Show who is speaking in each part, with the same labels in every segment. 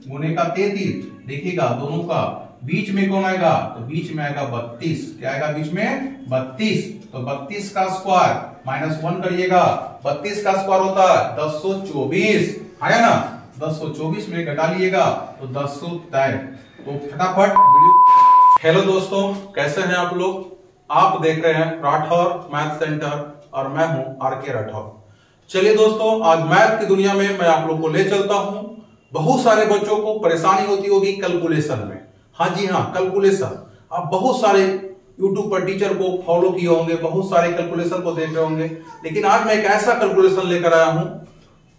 Speaker 1: गुने का 33, देखिएगा दोनों का बीच में कौन आएगा, तो बीच में आएगा 32। क्या आएगा बीच में 32, तो 32 का स्क्वायर -1 करिएगा, 32 का स्क्वायर होता है 1024, आया ना, 1024 में घटा लिएगा तो 1013। तो फटाफट वीडियो। हेलो दोस्तों, कैसे हैं आप लोग? आप देख रहे हैं राठौर मैथ सेंटर और मैं हूं आर.के. राठौर। चलिए दोस्तों, आज मैथ की दुनिया में मैं आप लोग को ले चलता हूं। बहुत सारे बच्चों को परेशानी होती होगी कैलकुलेशन में। हाँ जी हाँ, कैलकुलेशन। आप बहुत सारे यूट्यूब पर टीचर को फॉलो किए होंगे, बहुत सारे कैलकुलेशन को देख रहे होंगे, लेकिन आज मैं एक ऐसा कैलकुलेशन लेकर आया हूं,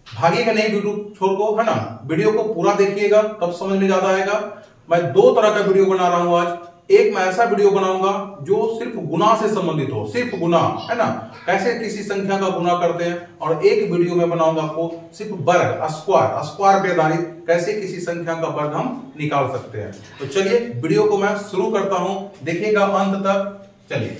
Speaker 1: भागिएगा नहीं यूट्यूब छोड़ को, है ना। वीडियो को पूरा देखिएगा तब समझ में ज्यादा आएगा। मैं दो तरह का वीडियो बना रहा हूं आज। एक मैं ऐसा वीडियो बनाऊंगा जो सिर्फ गुना से संबंधित हो, सिर्फ गुना, है ना, कैसे किसी संख्या का गुना करते हैं। और एक वीडियो में बनाऊंगा आपको सिर्फ वर्ग, स्क्वायर पे आधारित कैसे किसी संख्या का वर्ग हम निकाल सकते हैं। तो चलिए वीडियो को मैं शुरू करता हूं, देखिएगा अंत तक। चलिए,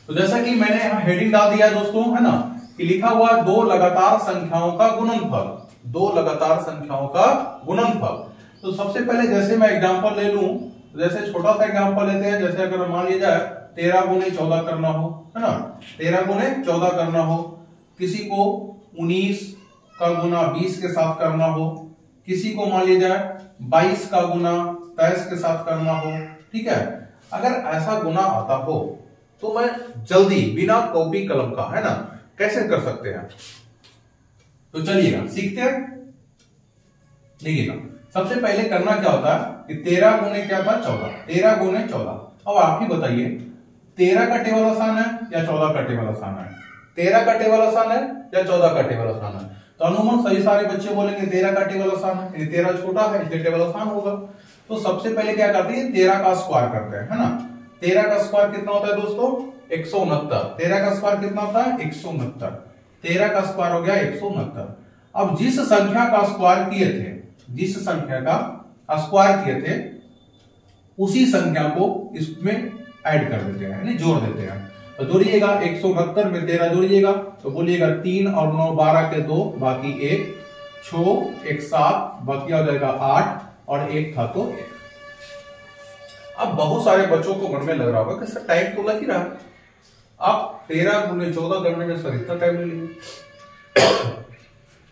Speaker 1: तो जैसा कि मैंने यहां हेडिंग डाल दिया है दोस्तों, है ना, कि लिखा हुआ दो लगातार संख्याओं का गुणनफल, दो लगातार संख्याओं का गुणनफल। तो सबसे पहले जैसे मैं एग्जांपल ले लूं, जैसे छोटा सा एग्जांपल लेते हैं। जैसे अगर मान लिया जाए 13 गुने 14 करना हो, है ना, 13 गुने 14 करना हो, किसी को 19 का गुना 20 के साथ करना हो, किसी को मान लिया जाए 22 का गुना 23 के साथ करना हो, ठीक है। अगर ऐसा गुना आता हो तो मैं जल्दी बिना कॉपी कलम का, है ना, कैसे कर सकते हैं। तो चलिएगा सीखते हैं। देखिएगा, सबसे पहले करना क्या होता है कि 13 गुने क्या था 14, 13 गुने 14। अब आप ही बताइए 13 का टेबल आसान है या 14 का टेबल आसान है? 13 का टेबल आसान है या 14 का टेबल आसान है? तो अनुमान सही सारे बच्चे बोलेंगे 13 का टेबल आसान है, 13 छोटा है इसलिए टेबल आसान होगा। तो सबसे पहले क्या करते हैं, 13 का स्क्वायर करते हैं, है ना। 13 का स्क्वायर कितना होता है दोस्तों, 169। 13 का स्क्वायर कितना होता है 169। 13 का स्क्वायर हो गया 169। अब जिस संख्या का स्क्वायर किए थे, जिस संख्या का स्क्वायर किए थे उसी संख्या को इसमें ऐड कर देते हैं, यानी जोड़ देते हैं। तो जोड़िएगा 169 में 13 जोड़िएगा तो बोलिएगा 3 और 9 12 के 2 बाकी 1, 6 1 7 बाकी हो जाएगा 8 और 1 था तो 1। अब बहुत सारे बच्चों को मन में लग रहा होगा कि सर टाइम तो लग ही रहा है, आप 13 गुने 14 करने में सर इतना टाइम नहीं लेंगे।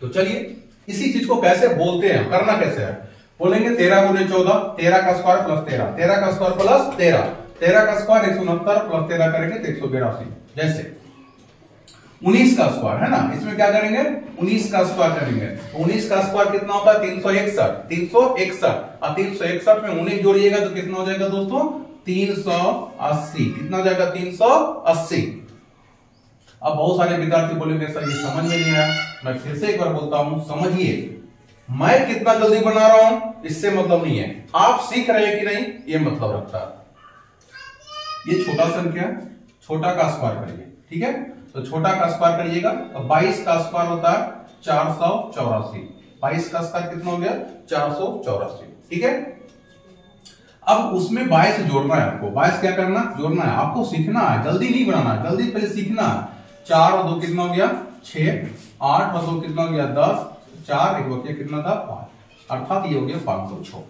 Speaker 1: तो चलिए इसी चीज को कैसे बोलते हैं, करना कैसे है। बोलेंगे 13 गुने 14, 13 का स्क्वायर प्लस 13, 13 का स्क्वायर प्लस 13, 13 का स्क्वायर 169 प्लस 13 करेंगे तो 182। जैसे 19 का स्क्वायर, है ना, इसमें क्या करेंगे 19 का स्क्वायर करेंगे। 19 का स्क्वायर कितना होता है 361, 361 और 361 में 19 जोड़िएगा तो कितना हो जाएगा दोस्तों 380। कितना हो जाएगा 380। अब बहुत सारे विद्यार्थी बोलेंगे सर ये समझ में नहीं आया। मैं फिर से एक बार बोलता हूं, समझिए, मैं कितना जल्दी बना रहा हूं इससे मतलब नहीं है, आप सीख रहे हैं कि नहीं ये मतलब रखता है। ये छोटा संख्या, छोटा का स्क्वायर करिए, ठीक है। तो छोटा का स्क्वायर करिएगा तो 22 का स्क्वायर होता है 484। 22 का स्क्वायर कितना हो गया 484, ठीक है। अब उसमें 22 जोड़ना है आपको, 22 क्या करना जोड़ना है, आपको सीखना है, जल्दी नहीं बनाना है, जल्दी पहले सीखना है। 4 और 2 कितना हो गया 6, 8 और 2 कितना हो गया 10, 4 एक बचा कितना था 5, अर्थात ये हो गया 506।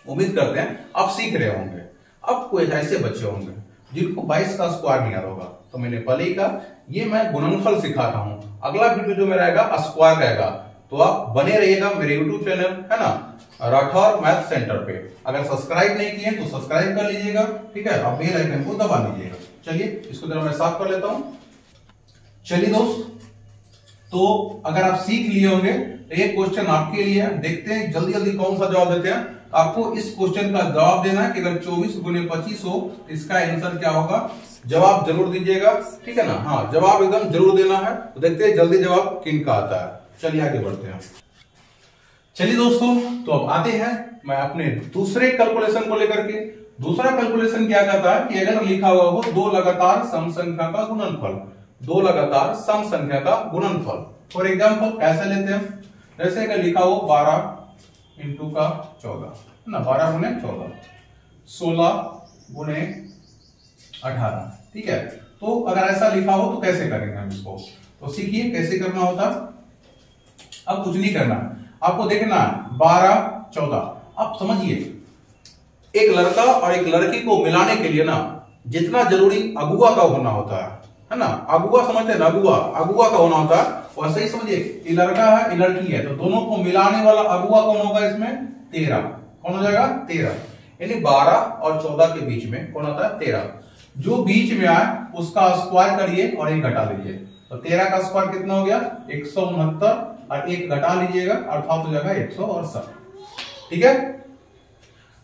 Speaker 1: उम्मीद करते हैं आप सीख रहे होंगे। अब कोई ऐसे बच्चे होंगे जिनको 22 का स्क्वायर नहीं आता होगा, तो मैंने पहले ही कहा ये मैं गुणनफल सिखाता हूं, अगला वीडियो जो मेरा रहेगा स्क्वायर रहेगा। तो आप बने रहिएगा मेरे यूट्यूब चैनल, है ना, राठौर मैथ सेंटर पे। अगर सब्सक्राइब नहीं किए तो सब्सक्राइब कर लीजिएगा, ठीक है, और बेल आइकन को दबा लीजिएगा। चलिए इसको जरा मैं साफ कर लेता हूं। चलिए दोस्त, तो अगर आप सीख लिए होंगे तो एक क्वेश्चन आपके लिए, देखते हैं जल्दी जल्दी कौन सा जवाब देते हैं। आपको इस क्वेश्चन का जवाब देना है कि अगर 24 गुने 25 हो तो इसका आंसर क्या होगा। जवाब जरूर दीजिएगा, ठीक है ना, हाँ जवाब एकदम जरूर देना है। तो देखते हैं जल्दी जवाब किनका आता है। चलिए आगे बढ़ते हैं। चलिए दोस्तों, तो अब आते हैं मैं अपने दूसरे कैलकुलेशन को लेकर के। दूसरा कैलकुलेशन क्या कहता है कि अगर लिखा हुआ हो दो लगातार सम संख्या का गुणनफल, दो लगातार सम संख्या का गुणनफल। फॉर एग्जाम्पल कैसे लेते हैं, जैसे अगर लिखा हो 12 इंटू का 14, है ना, 12 गुने 14, 16 गुने 18, ठीक है। तो अगर ऐसा लिखा हो तो कैसे करेंगे हम इसको, तो सीखिए कैसे करना होता। अब कुछ नहीं करना, आपको देखना 12 14। अब समझिए, एक लड़का और एक लड़की को मिलाने के लिए ना जितना जरूरी अगुआ का होना होता है ना, अगुआ समझते हैं ना, अगुआ का होना होता है, वैसे ही समझिए ये लड़का है ये लड़की है, तो दोनों को मिलाने वाला अगुआ कौन होगा इसमें? 13। कौन हो जाएगा? 13। यानी 12 और 14 के बीच में कौन होता है? 13। जो बीच में आए उसका स्क्वायर करिए और एक घटा लीजिए, तो 13 का स्क्वायर कितना हो गया? 169, और एक घटा लीजिएगा अर्थात हो जाएगा 168। ठीक है।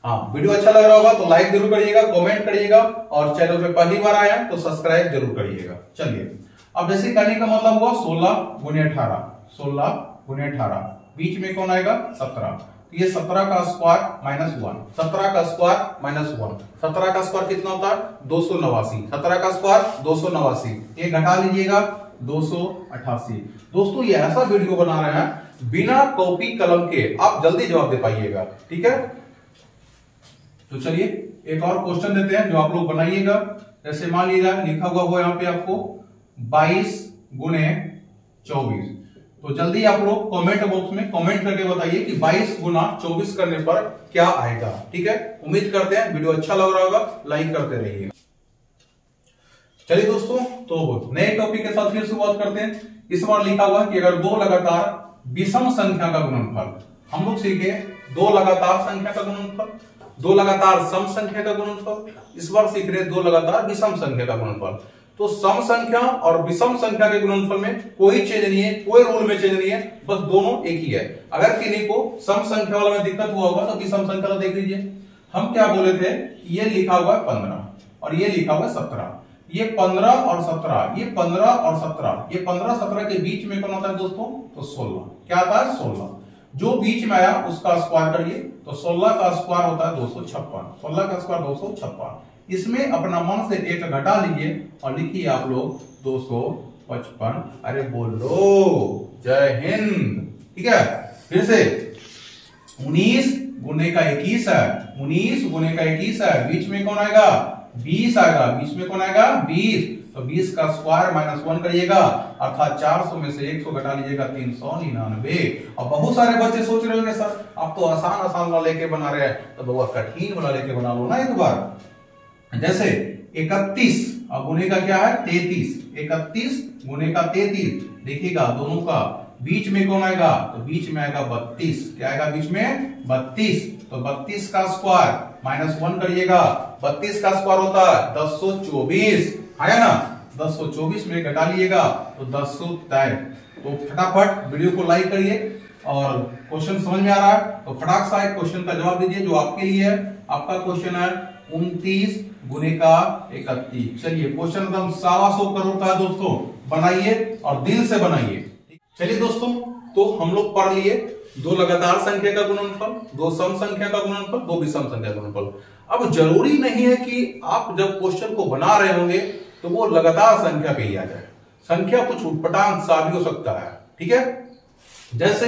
Speaker 1: हाँ, वीडियो अच्छा लग रहा होगा तो लाइक जरूर करिएगा, कमेंट करिएगा, और चैनल पे पहली बार आया तो सब्सक्राइब जरूर करिएगा। चलिए, अब जैसे करने का मतलब हुआ 16 गुने 18, 16 गुने 18, बीच में कौन आएगा? 17। ये 17 का स्क्वायर -1, 17 का स्क्वायर -1, 17 का स्क्वायर कितना होता है? 289, 17 का स्क्वायर 289, ये घटा लीजिएगा 288। दोस्तों ये ऐसा वीडियो बना रहे हैं बिना कॉपी कलम के, आप जल्दी जवाब दे पाइएगा। ठीक है, तो चलिए एक और क्वेश्चन देते हैं जो आप लोग बनाइएगा। जैसे मान लीजिए लिखा हुआ हो यहाँ पे आपको 22 गुने 24, तो जल्दी आप लोग कमेंट बॉक्स में कमेंट करके बताइए कि 22 गुना 24 करने पर क्या आएगा। ठीक है, उम्मीद करते हैं वीडियो अच्छा लग रहा होगा, लाइक करते रहिए। चलिए दोस्तों, तो नए टॉपिक के साथ फिर शुरुआत करते हैं। इस बार लिखा हुआ है कि अगर दो लगातार विषम संख्या का गुणनफल, हम लोग सीखे दो लगातार संख्या का गुणनफल, दो लगातार सम संख्या का गुणनफल, इस बार सीख रहे दो लगातार विषम संख्या का गुणनफल। तो सम संख्या और विषम संख्या के गुणनफल में कोई चेंज नहीं है, कोई रूल में चेंज नहीं है, बस दोनों एक ही है। अगर किन्हीं को सम संख्या वाला में दिक्कत हुआ होगा तो विषम संख्या वाला देख लीजिए। हम क्या बोले थे, ये लिखा हुआ है 15 और ये लिखा हुआ है 17, ये 15 और 17, ये 15 और 17, ये 15 17 के बीच में कौन होता है दोस्तों? तो 16। क्या आता है? 16। जो बीच में आया उसका स्क्वायर करिए, तो 16 का स्क्वायर होता है 256, 16 का स्क्वायर 256। इसमें अपना मन से एक घटा लीजिए और लिखिए आप लोग 255। अरे बोलो जय हिंद। ठीक है, फिर से 19 गुने का 21 है, 19 गुने का 21 है, बीच में कौन आएगा? 20 आएगा, बीच में कौन आएगा? 20। तो 20 का स्क्वायर -1 करिएगा अर्थात 400 में से 100 घटा लीजिएगा 399। अब बहुत सारे बच्चे सोच रहे होंगे सर आप तो आसान आसान वाला लेके बना रहे हैं, तो बहुत कठिन वाला लेके बना लो ना एक बार। जैसे 31 और गुने का क्या है? 33, 31 गुने का 33, देखिएगा दोनों का बीच में कौन आएगा? तो बीच में आएगा 32। क्या आएगा बीच में? 32। तो 32 का स्क्वायर -1 करिएगा, 32 का स्क्वायर होता है 1024, आया ना? 1024 में घटा लीजिएगा तो 1023। तो फटाफट वीडियो को लाइक करिए, और क्वेश्चन समझ में आ रहा है तो फटाक सा एक क्वेश्चन का जवाब दीजिए जो आपके लिए है। आपका क्वेश्चन है 29 गुने का 31। चलिए क्वेश्चन एकदम 125 करोड़ का है दोस्तों, बनाइए और दिल से बनाइए। चलिए दोस्तों, तो हम लोग पढ़ लिए दो लगातार संख्या का गुणनफल, दो सम संख्या का गुणनफल, दो विषम संख्या का गुणनफल। अब जरूरी नहीं है कि आप जब क्वेश्चन को बना रहे होंगे तो वो लगातार संख्या पे ही आ जाए, संख्या कुछ उटपटांग सा भी हो सकता है। ठीक है, जैसे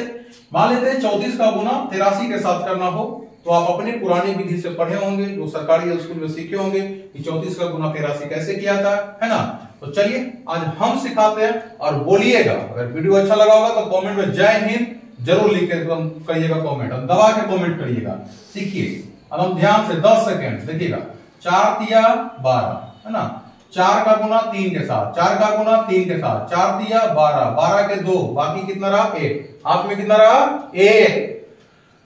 Speaker 1: मान लेते हैं 34 का गुना 83 के साथ करना हो, तो आप अपने पुरानी विधि से पढ़े होंगे, जो सरकारी स्कूल में सीखे होंगे कि 34 का गुना 83 कैसे किया था, है ना? तो चलिए आज हम सिखाते हैं, और बोलिएगा अगर वीडियो अच्छा लगा होगा तो कमेंट में जय हिंद जरूर लिख के करिएगा, कमेंट और दबा के कमेंट करिएगा। सीखिए अब ध्यान से 10 सेकेंड देखिएगा। 4 तिया 12, है ना? 4 का गुना 3 के साथ, 4 का गुना 3 के साथ, 4 तिया 12, 12 के 2, बाकी कितना रहा? 1। हाथ में कितना रहा? 1।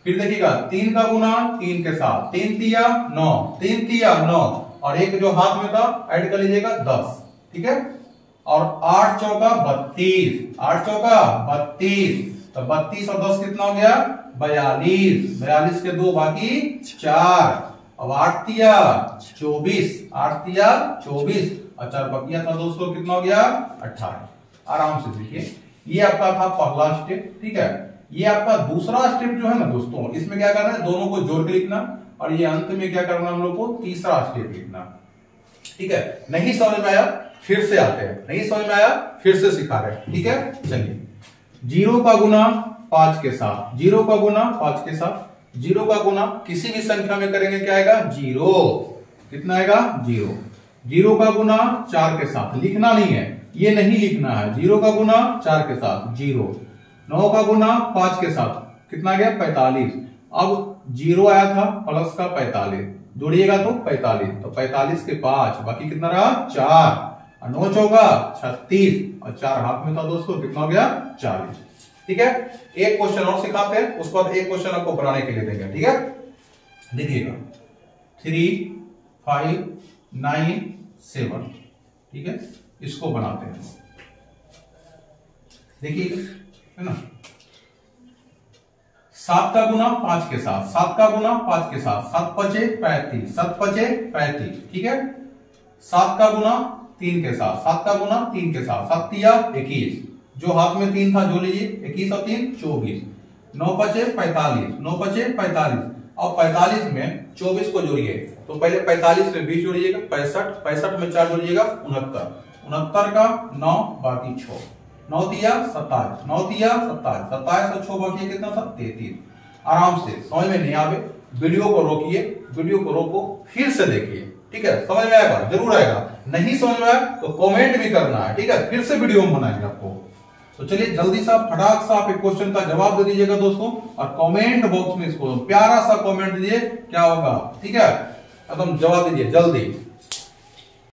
Speaker 1: फिर देखिएगा 3 का गुना 3 के साथ, 3 तिया 9, 3 तिया 9, और एक जो हाथ में था ऐड कर लीजिएगा 10। ठीक है, और 8 चौका 32, 8 चौका 32, तो 32 और 10 कितना हो गया? 42, 42 के 2 बाकी 4, अब 8 तिया 24, 8 तिया 24, और 4 बकिया था दोस्तों कितना हो गया? 18। आराम से देखिए, ये आपका था पहला स्टेप। ठीक है, ये आपका दूसरा स्टेप जो है ना दोस्तों, इसमें क्या करना है? दोनों को जोड़ के लिखना, और ये अंत में क्या करना हम लोग को? तीसरा स्टेप लिखना। ठीक है, नहीं समझ में आया फिर से आते हैं, नहीं समझ में आया फिर से सिखा रहे हैं। ठीक है, चलिए 0 का गुना 5 के साथ, 0 का गुना 5 के साथ, 0 का गुना किसी भी संख्या में करेंगे क्या आएगा? 0। कितना आएगा? 0। 0 का गुना 4 के साथ, लिखना नहीं है, ये नहीं लिखना है। 0 का गुना 4 के साथ 0। 9 का गुना 5 के साथ कितना गया 45। अब 0 आया था प्लस का 45, जोड़िएगा तो 45, तो 45 के 5 बाकी कितना रहा 4, 9 चौका 36 और 4 हाथ में था दोस्तों, कितना हो गया 40। ठीक है, एक क्वेश्चन और सिखाते हैं, उसके बाद एक क्वेश्चन आपको बनाने के लिए देंगे। ठीक है, देखिएगा 3, 5, 9, 7। ठीक है, इसको बनाते हैं, देखिए है ना। 7 का गुना 5 के साथ, 7 का गुना 5 के साथ, 7 पचे 35, 7 पचे 35। ठीक है, 7 का गुना 3 के साथ, 7 का गुना 3 के साथ, 7 तिया 21, जो हाथ में 3 था जो लीजिए, 21 और 3 24, 9 पचे 45, 9 पचे 45। अब 45 में 24 को जोड़िए, तो पहले 45 में 20 जोड़िएगा 65, 65 में 4 जोड़िएगा 69, 69 का 9 बाकी 6, 9 तिया 27, 9 तिया 27, 27 और 6 बाकी कितना था 33। आराम से, समझ में नहीं आवे वीडियो को रोकिए, वीडियो को रोको फिर से देखिए। ठीक है, समझ में आएगा, जरूर आएगा, नहीं समझ में आया तो कमेंट भी करना है। ठीक है, फिर से वीडियो में बनाएंगे आपको। तो चलिए जल्दी सा फटाक सा आप एक क्वेश्चन का जवाब दे दीजिएगा दोस्तों, और कमेंट बॉक्स में इसको प्यारा सा कमेंट दीजिए, क्या होगा। ठीक है, एकदम जवाब दीजिए जल्दी।